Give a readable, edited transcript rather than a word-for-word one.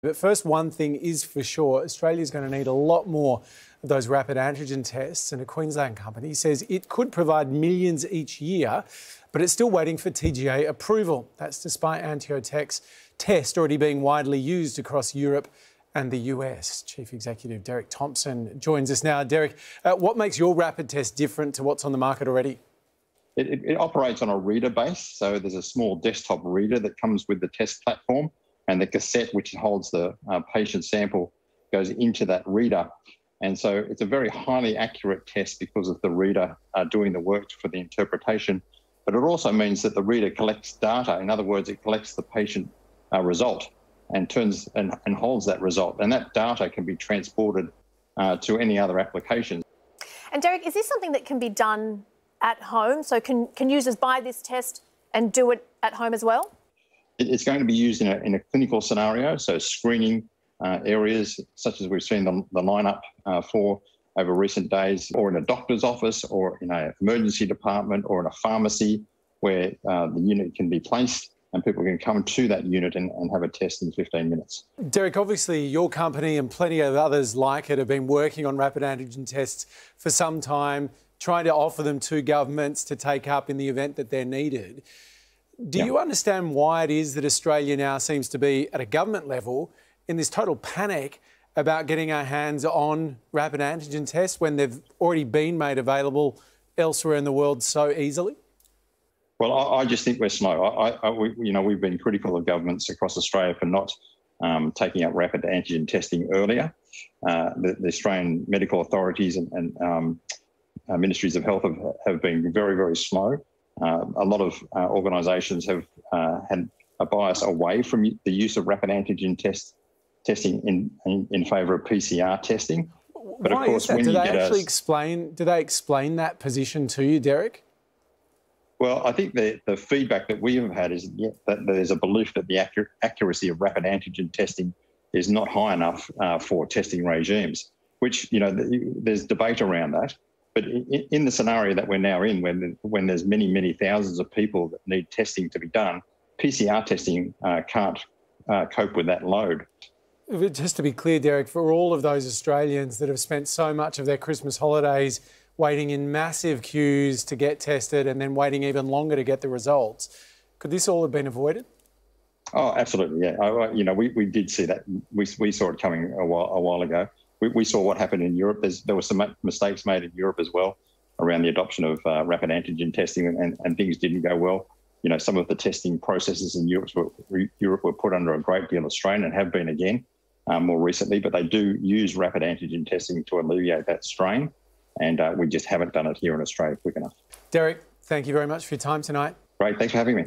But first, one thing is for sure, Australia's going to need a lot more of those rapid antigen tests, and a Queensland company says it could provide millions each year, but it's still waiting for TGA approval. That's despite AnteoTech's test already being widely used across Europe and the US. Chief Executive Derek Thompson joins us now. Derek, what makes your rapid test different to what's on the market already? It operates on a reader base, so there's a small desktop reader that comes with the test platform, and the cassette which holds the patient sample goes into that reader. And so it's a very highly accurate test because of the reader doing the work for the interpretation. But it also means that the reader collects data. In other words, it collects the patient result and turns and holds that result. And that data can be transported to any other application. And Derek, is this something that can be done at home? So can users buy this test and do it at home as well? It's going to be used in a clinical scenario, so screening areas such as we've seen the lineup for over recent days, or in a doctor's office, or in an emergency department, or in a pharmacy where the unit can be placed and people can come to that unit and have a test in 15 minutes. Derek, obviously your company and plenty of others like it have been working on rapid antigen tests for some time, trying to offer them to governments to take up in the event that they're needed. Do you understand why it is that Australia now seems to be, at a government level, in this total panic about getting our hands on rapid antigen tests when they've already been made available elsewhere in the world so easily? Well, I just think we're slow. We've been critical of governments across Australia for not taking up rapid antigen testing earlier. The Australian medical authorities and ministries of health have been very, very slow. A lot of organisations have had a bias away from the use of rapid antigen testing in favour of PCR testing. But why of course, is that? Do they explain that position to you, Derek? Well, I think the feedback that we have had is that there's a belief that the accuracy of rapid antigen testing is not high enough for testing regimes, which, there's debate around that. But in the scenario that we're now in, when there's many, many thousands of people that need testing to be done, PCR testing can't cope with that load. Just to be clear, Derek, for all of those Australians that have spent so much of their Christmas holidays waiting in massive queues to get tested and then waiting even longer to get the results, could this all have been avoided? Oh, absolutely, yeah. We did see that. We saw it coming a while ago. We saw what happened in Europe. There were some mistakes made in Europe as well around the adoption of rapid antigen testing, and things didn't go well. Some of the testing processes in Europe were put under a great deal of strain and have been again more recently, but they do use rapid antigen testing to alleviate that strain, and we just haven't done it here in Australia quick enough. Derek, thank you very much for your time tonight. Great, thanks for having me.